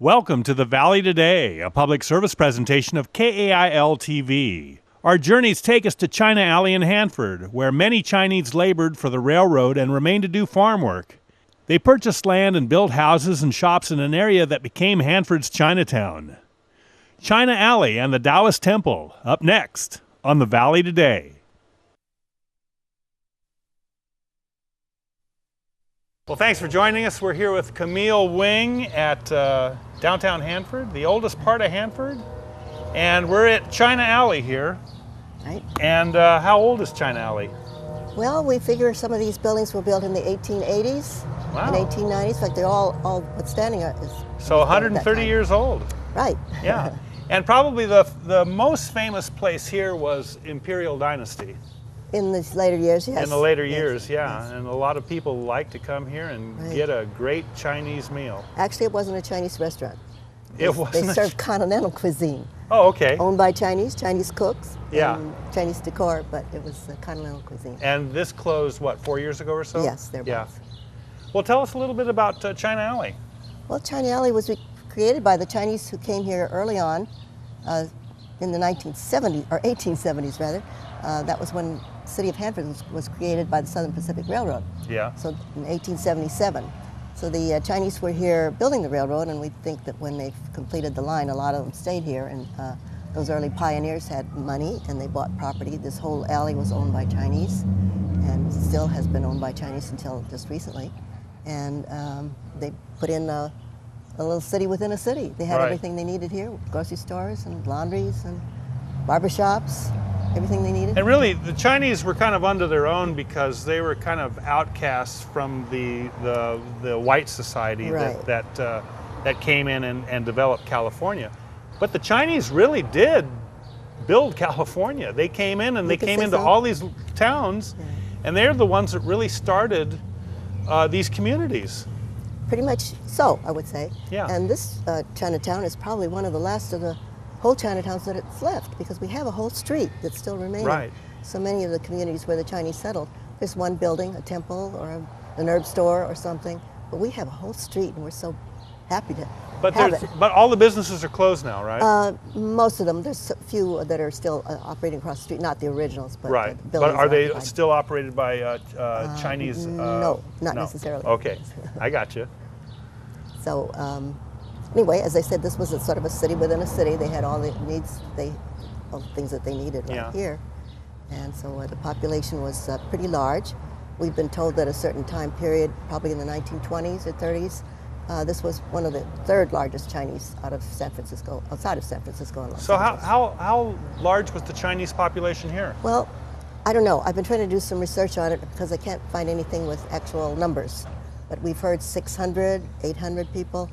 Welcome to the Valley Today, a public service presentation of KAIL-TV. Our journeys take us to China Alley in Hanford, where many Chinese labored for the railroad and remained to do farm work. They purchased land and built houses and shops in an area that became Hanford's Chinatown. China Alley and the Taoist Temple, up next on the Valley Today. Well, thanks for joining us. We're here with Camille Wing at downtown Hanford, the oldest part of Hanford. And we're at China Alley here. Right. And how old is China Alley? Well, we figure some of these buildings were built in the 1880s Wow. and 1890s. In fact, they're all what's standing is So 130 years old. Right. Yeah. And probably the most famous place here was Imperial Dynasty. In the later years, yes. In the later Yes, years, yeah. yes. And a lot of people like to come here and Right. get a great Chinese meal. Actually, it wasn't a Chinese restaurant. It wasn't They a served continental cuisine, Oh, okay. owned by Chinese cooks, Yeah. and Chinese decor, but it was continental cuisine. And this closed, what, 4 years ago or so? Yes, they're Yeah. both. Well, tell us a little bit about China Alley. Well, China Alley was created by the Chinese who came here early on in the 1970s, or 1870s rather. That was when the city of Hanford was created by the Southern Pacific Railroad. Yeah. So in 1877. So the Chinese were here building the railroad, and we think that when they completed the line, a lot of them stayed here, and those early pioneers had money and they bought property. This whole alley was owned by Chinese and still has been owned by Chinese until just recently. And they put in a little city within a city. They had Right. everything they needed here, grocery stores and laundries and barbershops, everything they needed. And really, the Chinese were kind of under their own because they were kind of outcasts from the white society Right. that came in and developed California. But the Chinese really did build California. They came in and they You could came say into so. all these towns, and they're the ones that really started these communities. Pretty much so, I would say. Yeah. And this Chinatown is probably one of the last of the whole Chinatowns that it's left, because we have a whole street that's still remaining. Right. So many of the communities where the Chinese settled, there's one building, a temple or an herb store or something, but we have a whole street, and we're so happy to But have it. but all the businesses are closed now, right? Most of them, there's a few that are still operating across the street, not the originals, but Right. the But buildings are they occupied. still operated by Chinese? No, not necessarily. Okay, I got you. So anyway, as I said, this was a sort of a city within a city. They had all the needs, all the things that they needed right Yeah. here. And so the population was pretty large. We've been told that a certain time period, probably in the 1920s or 30s, this was one of the third largest Chinese outside of San Francisco and Los So Angeles. how large was the Chinese population here? Well, I don't know. I've been trying to do some research on it because I can't find anything with actual numbers. But we've heard 600, 800 people.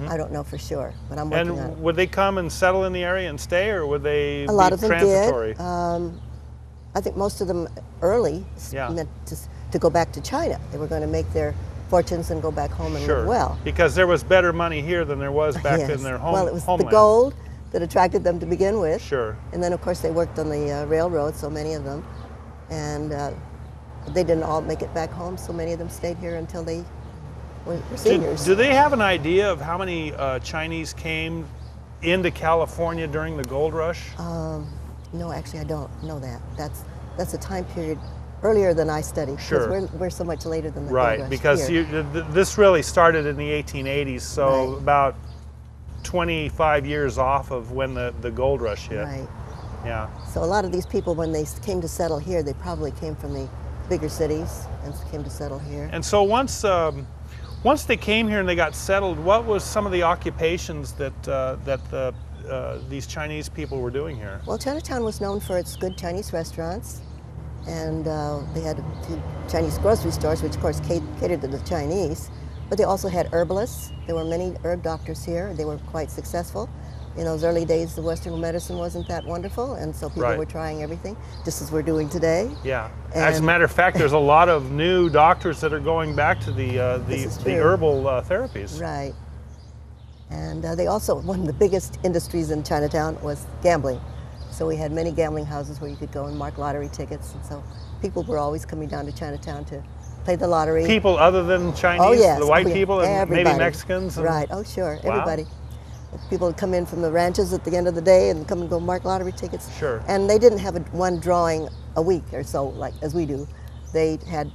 I don't know for sure, but I'm working on it. And would they come and settle in the area and stay, or would they A lot be of them transitory? did. I think most of them early Yeah. meant to go back to China. They were going to make their fortunes and go back home and Sure. live well. Because there was better money here than there was back Yes. in their Well, it was homeland. the gold that attracted them to begin with. Sure. And then, of course, they worked on the railroad, so many of them. And they didn't all make it back home, so many of them stayed here until they were seniors. Do they have an idea of how many Chinese came into California during the gold rush? No, actually, I don't know that. That's a time period earlier than I studied. Sure. Because we're so much later than the gold Right, rush because here. this really started in the 1880s, so Right. about 25 years off of when the gold rush hit. Right. Yeah. So a lot of these people, when they came to settle here, they probably came from the bigger cities and came to settle here. And so once they came here and they got settled, what was some of the occupations that these Chinese people were doing here? Well, Chinatown was known for its good Chinese restaurants, and they had two Chinese grocery stores, which of course catered to the Chinese, but they also had herbalists. There were many herb doctors here. They were quite successful. In those early days, the Western medicine wasn't that wonderful, and so people Right. were trying everything, just as we're doing today. Yeah. As a And- matter of fact, there's a lot of new doctors that are going back to the This is the true. herbal therapies. Right. And they also, one of the biggest industries in Chinatown was gambling. So we had many gambling houses where you could go and mark lottery tickets, and so people were always coming down to Chinatown to play the lottery. People other than Chinese, Oh yes, the white oh, yeah. people, and maybe Everybody. Mexicans. And, Right. Oh sure, Wow. everybody. People would come in from the ranches at the end of the day and come and go mark lottery tickets. Sure. And they didn't have one drawing a week or so, like as we do. They had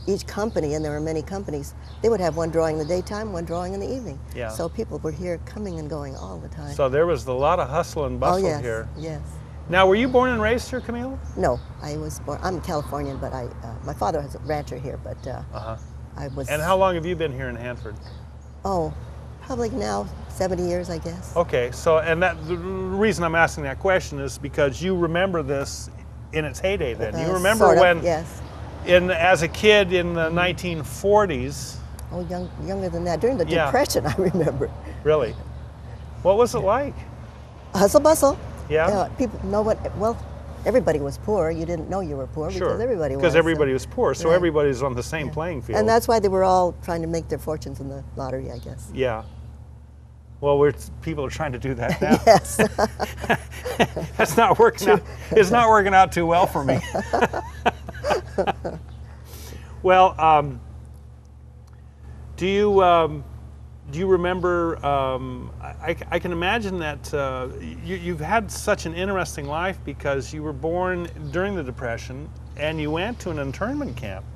each company, and there were many companies, they would have one drawing in the daytime, one drawing in the evening. Yeah. So people were here coming and going all the time. So there was a lot of hustle and bustle yes, here. Yes. Now, were you born and raised here, Camille? No, I was born, I'm Californian, but my father was a rancher here, but I was... And how long have you been here in Hanford? Oh, probably now 70 years, I guess. Okay, so, and the reason I'm asking that question is because you remember this in its heyday then. You remember sort of, when, yes. as a kid in the 1940s. Oh, younger than that. During the Depression, I remember. Really? What was it like? Hustle bustle. Yeah? People know well, everybody was poor. You didn't know you were poor because everybody was. Because everybody was poor, so everybody's on the same playing field. And that's why they were all trying to make their fortunes in the lottery, I guess. Yeah. Well, people are trying to do that now. Yes. That's not working out. It's not working out too well for me. Well, do you remember? I can imagine that you've had such an interesting life because you were born during the Depression and you went to an internment camp.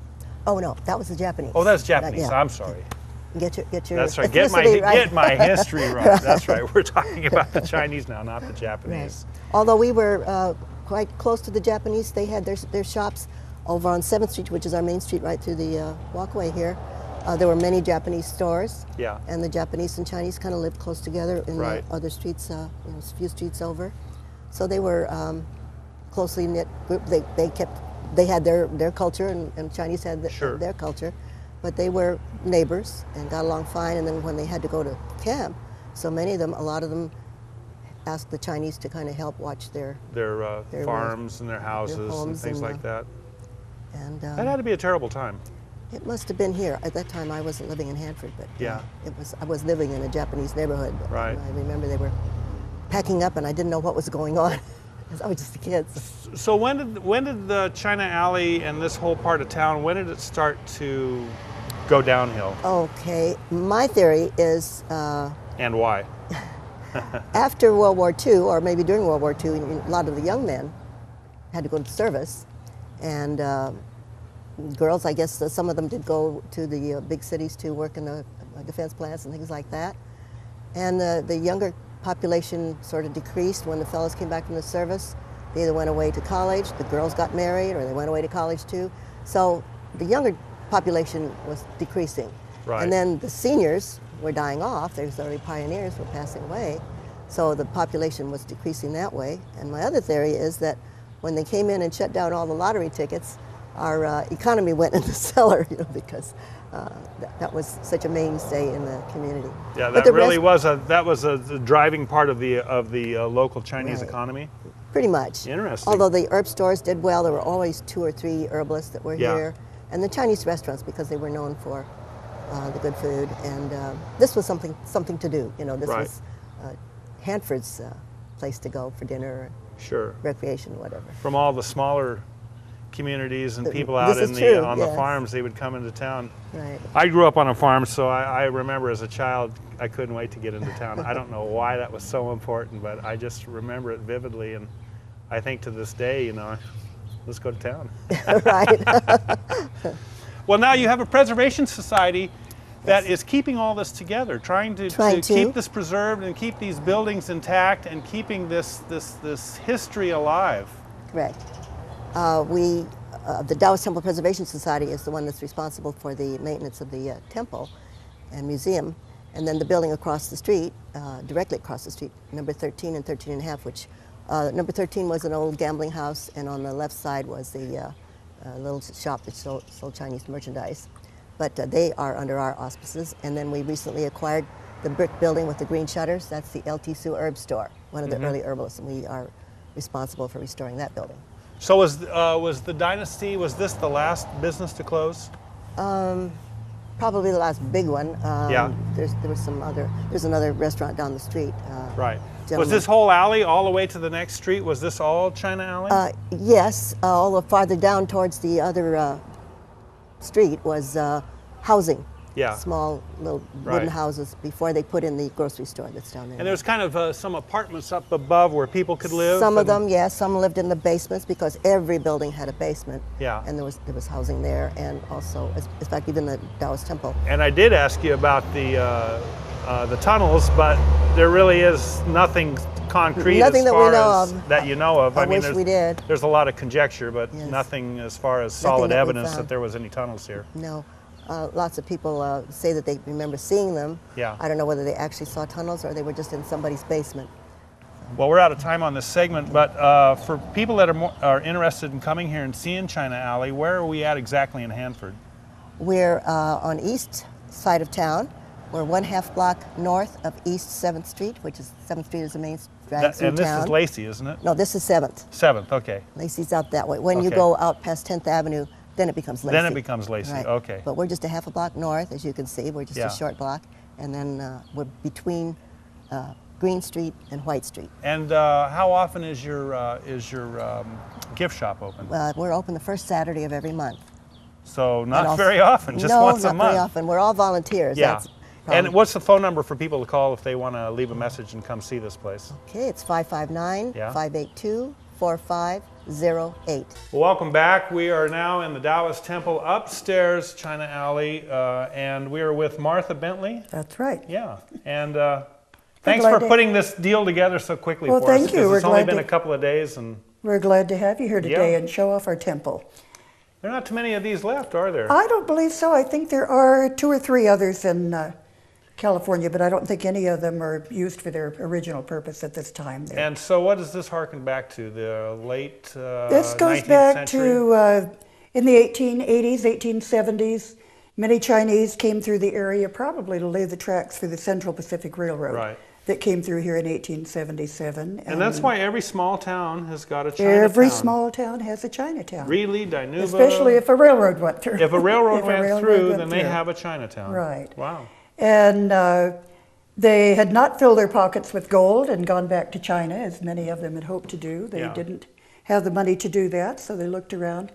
Oh no, that was the Japanese. Oh, that's Japanese. I'm sorry. Get your. That's right. Get my history right. That's right. We're talking about the Chinese now, not the Japanese. Right. Although we were quite close to the Japanese, they had their shops over on 7th Street, which is our main street right through the walkway here. There were many Japanese stores. Yeah. And the Japanese and Chinese kind of lived close together in the other streets, a few streets over. So they were closely knit group. They had their culture, and Chinese had their culture. But they were neighbors and got along fine. And then when they had to go to camp, so many of them, a lot of them asked the Chinese to kind of help watch their farms and their houses and things like that. And that had to be a terrible time. It must have been here. At that time, I wasn't living in Hanford, but I was living in a Japanese neighborhood. But, I remember they were packing up, and I didn't know what was going on. I was just a kid. So when did the China Alley and this whole part of town, when did it start to go downhill? Okay, my theory is... and why? After World War II, or maybe during World War II, a lot of the young men had to go to service, and girls, I guess some of them did go to the big cities to work in the defense plants and things like that. And the younger population sort of decreased when the fellows came back from the service. They either went away to college, the girls got married, or they went away to college too. So the younger population was decreasing. Right. And then the seniors were dying off. There's the early pioneers were passing away. So the population was decreasing that way. And my other theory is that when they came in and shut down all the lottery tickets, our economy went in the cellar, because that was such a mainstay in the community. Yeah, that really was a driving part of the local Chinese economy. Pretty much. Interesting. Although the herb stores did well, there were always 2 or 3 herbalists that were here, and the Chinese restaurants, because they were known for the good food, and this was something to do. This was Hanford's place to go for dinner, recreation, whatever. From all the smaller communities and people out on the farms, they would come into town. Right. I grew up on a farm, so I remember as a child, I couldn't wait to get into town. I don't know why that was so important, but I just remember it vividly, and I think to this day, let's go to town. Right. Well, now you have a preservation society that is keeping all this together, trying to keep this preserved and keep these buildings intact and keeping this history alive. Correct. The Taoist Temple Preservation Society is the one that's responsible for the maintenance of the temple and museum, and then the building across the street, directly across the street, number 13 and 13 and a half, which number 13 was an old gambling house, and on the left side was the little shop that sold Chinese merchandise. But they are under our auspices, and then we recently acquired the brick building with the green shutters. That's the L.T. Sue Herb Store, one of the early herbalists, and we are responsible for restoring that building. So was the Dynasty, was this the last business to close? Probably the last big one. There's another restaurant down the street. Right. Was this whole alley all the way to the next street? Was this all China Alley? Yes, although farther down towards the other street was housing. Yeah. Small little Right. wooden houses before they put in the grocery store that's down there. And there's kind of some apartments up above where people could live? Some of and- them, yes. Some lived in the basements because every building had a basement. Yeah. And there was housing there, and also, in fact, even the Taoist Temple. And I did ask you about the tunnels, but there really is nothing concrete Nothing as that we far know as of. that you know of. I wish there's, we did. There's a lot of conjecture, but Yes. nothing as far as Nothing solid that we evidence that found. there was any tunnels here. No. Lots of people say that they remember seeing them. Yeah. I don't know whether they actually saw tunnels or they were just in somebody's basement. Well, we're out of time on this segment, but for people that are interested in coming here and seeing China Alley, where are we at exactly in Hanford? We're on east side of town. We're 1/2 block north of East 7th Street, which is 7th Street is the main drag through And this town. is Lacey, isn't it? No, this is 7th. 7th, okay. Lacey's out that way. When you Okay. go out past 10th Avenue, then it becomes Lacey. Then it becomes Lacey, Right. okay. But we're just a 1/2 block north, as you can see. We're just Yeah. a short block. And then we're between Green Street and White Street. And how often is your gift shop open? We're open the first Saturday of every month. So not also- very often, just no, once a not month. very often. We're all volunteers. Yeah. That's the And problem. what's the phone number for people to call if they want to leave a message and come see this place? Okay, it's 559-582-4508. Well, welcome back. We are now in the Taoist Temple upstairs, China Alley, and we are with Martha Bentley. That's right. Yeah, and thanks glad for to- putting this deal together so quickly Well, for us. thank you. Because We're it's only glad been to- a couple of days, and We're glad to have you here today Yeah. and show off our temple. there are not too many of these left, are there? I don't believe so. I think there are 2 or 3 others in California, but I don't think any of them are used for their original purpose at this time. And so what does this harken back to? The late This goes 19th back century? to in the 1880s, 1870s. Many Chinese came through the area probably to lay the tracks for the Central Pacific Railroad Right. that came through here in 1877. And that's why every small town has got a Chinatown. every small town has a Chinatown. Greeley, Dinuba. Especially if a railroad went through. If a railroad If a went railroad through, went then they through. have a Chinatown. Right. Wow. And they had not filled their pockets with gold and gone back to China, as many of them had hoped to do. They Yeah. didn't have the money to do that, so they looked around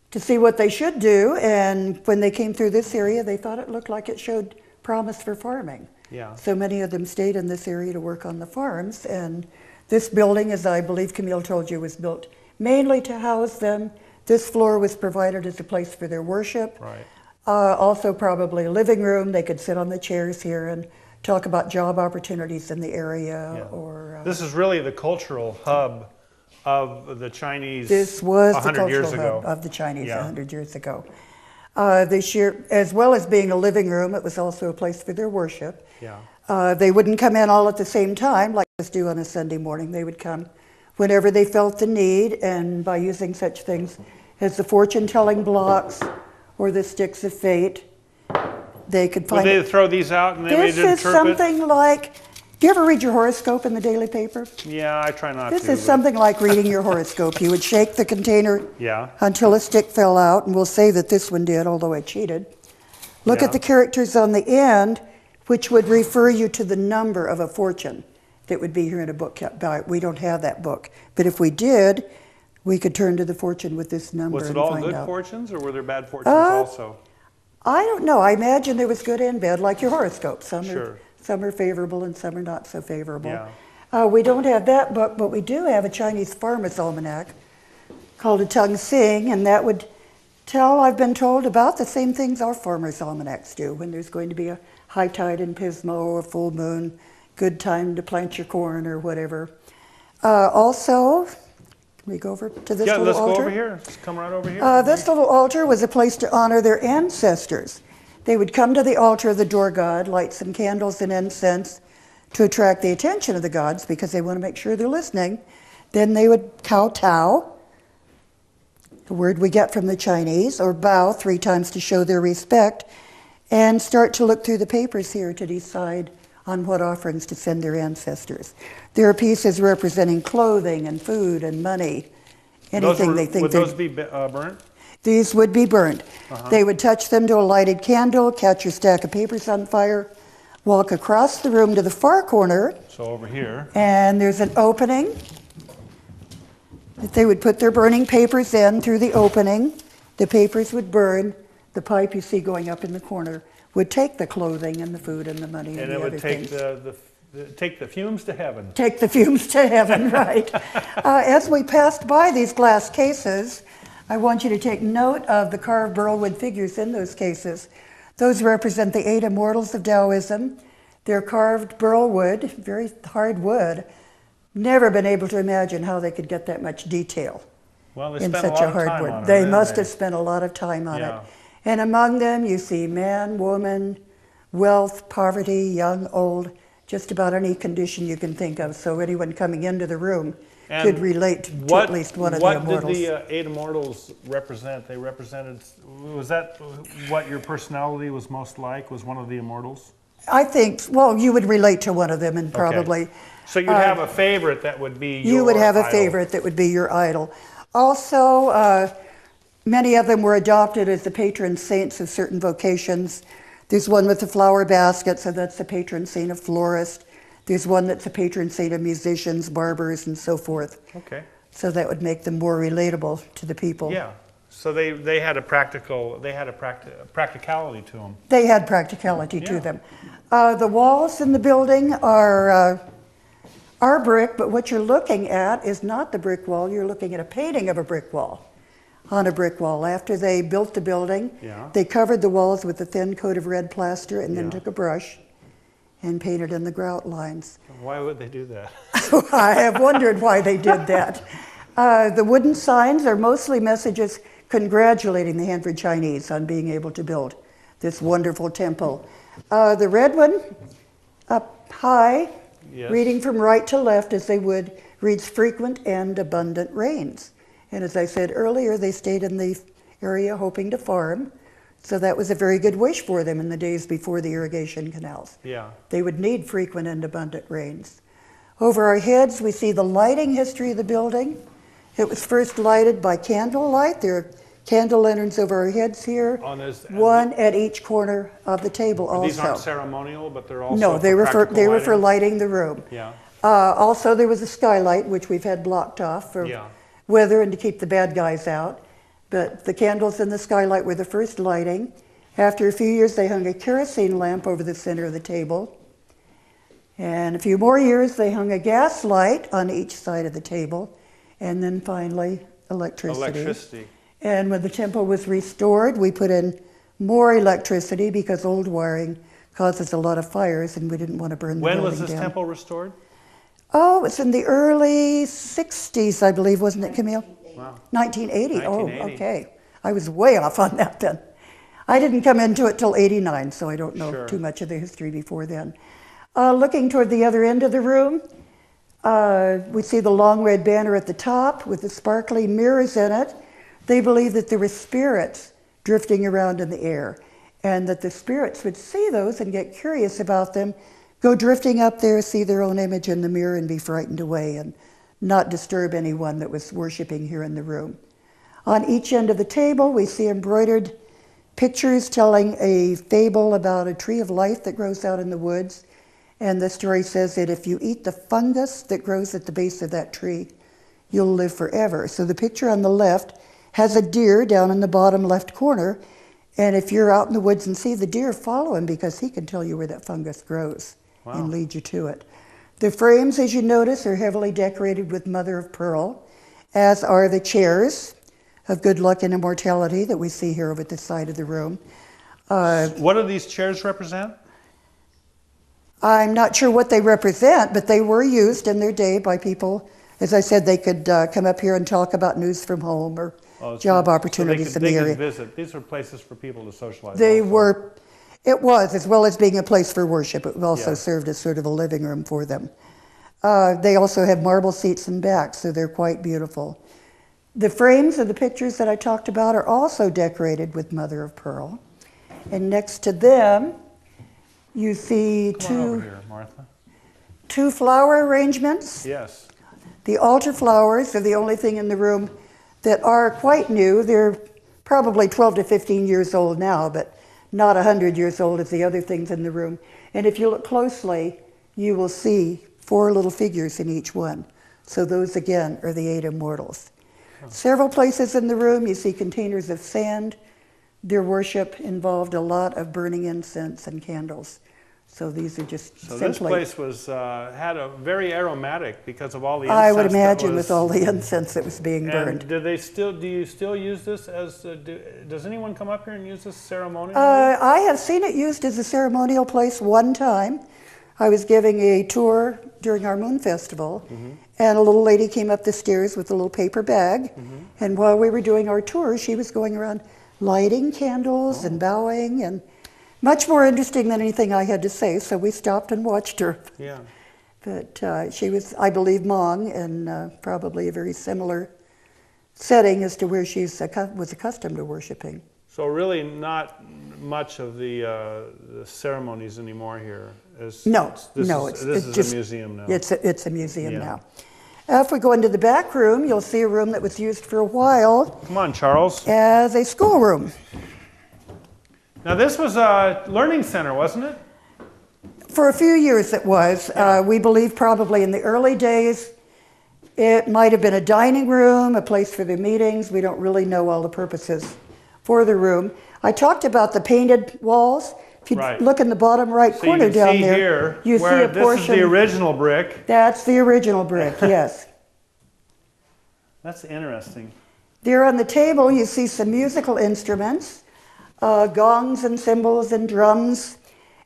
to see what they should do. And when they came through this area, they thought it looked like it showed promise for farming. Yeah. So many of them stayed in this area to work on the farms. And this building, as I believe Camille told you, was built mainly to house them. This floor was provided as a place for their worship. Right. Also probably a living room. They could sit on the chairs here and talk about job opportunities in the area. Yeah. Or This is really the cultural hub of the Chinese this was the 100 years cultural ago. hub of the Chinese Yeah. 100 years ago. This year, as well as being a living room, it was also a place for their worship. Yeah. They wouldn't come in all at the same time like us do on a Sunday morning. They would come whenever they felt the need, and by using such things as the fortune-telling blocks or the sticks of fate, they could Would find they throw these out and they would This is interpret? something like, do you ever read your horoscope in the daily paper? Yeah, I try not to. This is but- something like reading your horoscope. You would shake the container Yeah. until a stick fell out, and we'll say that this one did, although I cheated. Look Yeah. at the characters on the end, which would refer you to the number of a fortune that would be here in a book kept by. We don't have that book. But if we did, we could turn to the fortune with this number Was it and all find good out. fortunes or were there bad fortunes also? I don't know. I imagine there was good and bad, like your horoscope. Sure. Some are favorable and some are not so favorable. Yeah. We don't have that book, but we do have a Chinese farmer's almanac called a Tung Sing, and that would tell, I've been told, about the same things our farmer's almanacs do, when there's going to be a high tide in Pismo or a full moon, good time to plant your corn or whatever. Also, can we go over to this Yeah, little let's altar? go over here. Let's come right over here. This little altar was a place to honor their ancestors. They would come to the altar of the door god, light some candles and incense to attract the attention of the gods because they want to make sure they're listening. Then they would kowtow, the word we get from the Chinese, or bow 3 times to show their respect, and start to look through the papers here to decide on what offerings to send their ancestors. There are pieces representing clothing and food and money, anything they think Would they're... those be burnt? These would be burned. They would touch them to a lighted candle, catch your stack of papers on fire, walk across the room to the far corner, So over here. and there's an opening that they would put their burning papers in through the opening. The papers would burn. The pipe you see going up in the corner would take the clothing and the food and the money and And the it other would take things. take the fumes to heaven. Take the fumes to heaven, right. As we passed by these glass cases, I want you to take note of the carved burlwood figures in those cases. Those represent the 8 Immortals of Taoism. They're carved burlwood, very hard wood. Never been able to imagine how they could get that much detail Well, they in spent such a a lot of hard time wood. on it. They didn't must they? have spent a lot of time on Yeah. it. And among them, you see man, woman, wealth, poverty, young, old, just about any condition you can think of. So anyone coming into the room could relate to at least one of the immortals. What did the 8 immortals represent? They represented, was that what your personality was most like, was one of the immortals? I think, well, you would relate to one of them and probably. Okay. So you'd have a favorite that would be your You would have a idol. favorite that would be your idol. Also, many of them were adopted as the patron saints of certain vocations. There's one with the flower basket, so that's the patron saint of florists. There's one that's the patron saint of musicians, barbers, and so forth. Okay. So that would make them more relatable to the people. Yeah. So they had a practicality to them. They had practicality to Yeah. them. The walls in the building are brick, but what you're looking at is not the brick wall. You're looking at a painting of a brick wall on a brick wall. After they built the building, Yeah. they covered the walls with a thin coat of red plaster and then Yeah. took a brush and painted in the grout lines. Why would they do that? I have wondered why they did that. The wooden signs are mostly messages congratulating the Hanford Chinese on being able to build this wonderful temple. The red one, up high, Yes. reading from right to left as they would, reads frequent and abundant rains. And as I said earlier, they stayed in the area hoping to farm. So that was a very good wish for them in the days before the irrigation canals. Yeah. They would need frequent and abundant rains. Over our heads, we see the lighting history of the building. It was first lighted by candlelight. There are candle lanterns over our heads here, one at each corner of the table also. These aren't ceremonial, but they're also No, they were for practical lighting the room. Yeah. Also, there was a skylight, which we've had blocked off for Yeah. weather and to keep the bad guys out. But the candles in the skylight were the first lighting. After a few years, they hung a kerosene lamp over the center of the table. And a few more years, they hung a gas light on each side of the table. And then finally, electricity. And when the temple was restored, we put in more electricity because old wiring causes a lot of fires and we didn't want to burn the building down. When was this temple restored? Oh, it's in the early 60s, I believe, wasn't it, Camille? Wow. 1980. 1980. Oh, okay. I was way off on that then. I didn't come into it till 89, so I don't know Sure. too much of the history before then. Looking toward the other end of the room, we see the long red banner at the top with the sparkly mirrors in it. They believe that there were spirits drifting around in the air and that the spirits would see those and get curious about them, go drifting up there, see their own image in the mirror and be frightened away and not disturb anyone that was worshiping here in the room. On each end of the table, we see embroidered pictures telling a fable about a tree of life that grows out in the woods. And the story says that if you eat the fungus that grows at the base of that tree, you'll live forever. So the picture on the left has a deer down in the bottom left corner. And if you're out in the woods and see the deer, follow him because he can tell you where that fungus grows and lead you to it. The frames, as you notice, are heavily decorated with mother of pearl, as are the chairs of good luck and immortality that we see here over at the side of the room. What do these chairs represent? I'm not sure what they represent, but they were used in their day by people. As I said, they could come up here and talk about news from home or job opportunities in the area. They could visit. These were places for people to socialize. They also. were, it was, as well as being a place for worship, it also Yeah. served as sort of a living room for them. They also have marble seats and backs, so they're quite beautiful. The frames of the pictures that I talked about are also decorated with mother of pearl. And next to them, you see Come on over here, Martha. two flower arrangements. Yes. The altar flowers are the only thing in the room that are quite new. They're probably 12 to 15 years old now, but not 100 years old as the other things in the room. And if you look closely, you will see 4 little figures in each one. So those, again, are the 8 immortals. Several places in the room, you see containers of sand, their worship involved a lot of burning incense and candles. So these are just So simply... this place was had a very aromatic because of all the incense. I would imagine with all the incense that was being burned. And do you still use this as, does anyone come up here and use this ceremonially? I have seen it used as a ceremonial place one time. I was giving a tour during our Moon Festival, and a little lady came up the stairs with a little paper bag, and while we were doing our tour, she was going around lighting candles and bowing, and much more interesting than anything I had to say, so we stopped and watched her. Yeah. But she was, I believe, Hmong, and probably a very similar setting as to where she was accustomed to worshiping. So really not much of the ceremonies anymore here. No, This it's is just a museum now. It's a museum now. If we go into the back room, you'll see a room that was used for a while Come on, Charles. as a schoolroom. Now this was a learning center, wasn't it? For a few years it was. We believe probably in the early days it might have been a dining room, a place for the meetings. We don't really know all the purposes for the room. I talked about the painted walls. If you look in the bottom right corner down there, here, you see a portion. This is the original brick. That's the original brick, yes. That's interesting. There on the table you see some musical instruments, gongs and cymbals and drums,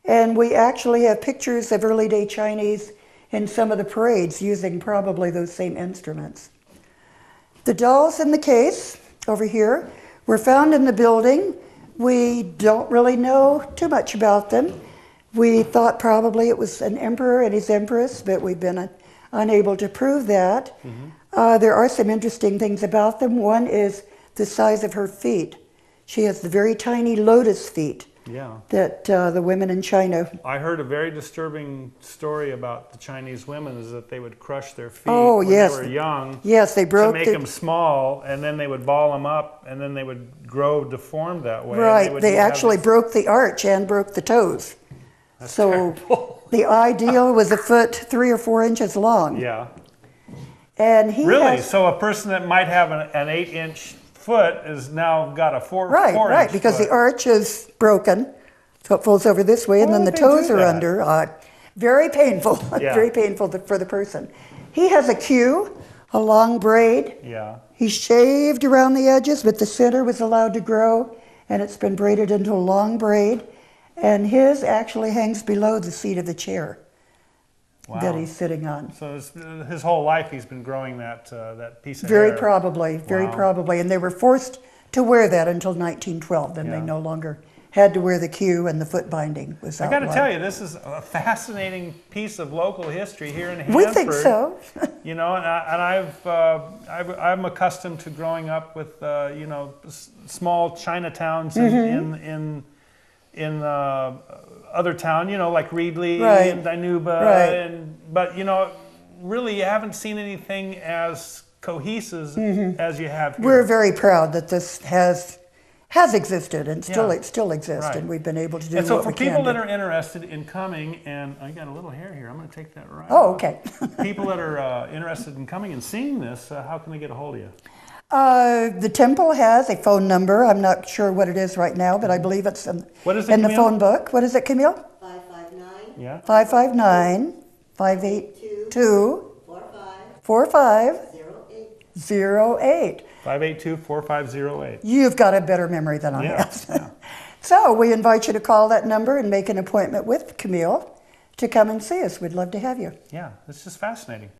and we actually have pictures of early day Chinese in some of the parades using probably those same instruments. The dolls in the case over here were found in the building. We don't really know too much about them. We thought probably it was an emperor and his empress, but we've been unable to prove that. There are some interesting things about them. One is the size of her feet. She has the very tiny lotus feet that the women in China... I heard a very disturbing story about the Chinese women, is that they would crush their feet when they were young. Yes, they broke to make them small, and then they would ball them up, and then they would grow deformed that way. Right, they actually broke the arch and broke the toes. That's so terrible. The ideal was a foot 3 or 4 inches long. Yeah. And he really? So a person that might have an 8-inch foot has now got a 4-inch Right, because the arch is broken, so it folds over this way, and then the toes are under. Very painful, very painful for the person. He has a queue, a long braid. Yeah. He shaved around the edges, but the center was allowed to grow, and it's been braided into a long braid. And his actually hangs below the seat of the chair that he's sitting on. So his whole life he's been growing that piece of hair. Very probably. And they were forced to wear that until 1912. Then they no longer had to wear the queue, and the foot binding was outlawed. I got to tell you, this is a fascinating piece of local history here in Hanford. We think so. You know, and I'm accustomed to growing up with you know, small Chinatowns in other town, you know, like Reedley and Dinuba, but you know, really you haven't seen anything as cohesive as you have here. We're very proud that this has existed and still exists, and we've been able to do. And so what for we can people that do. are interested in coming, and I got a little hair here, I'm going to take that right. Oh, okay. People that are interested in coming and seeing this, how can they get a hold of you? The temple has a phone number. I'm not sure what it is right now, but I believe it's in the phone book. What is it, Camille? 559. Yeah. 559 582 4508. 582-4508. You've got a better memory than I have. Yeah. So we invite you to call that number and make an appointment with Camille to come and see us. We'd love to have you. Yeah, it's just fascinating.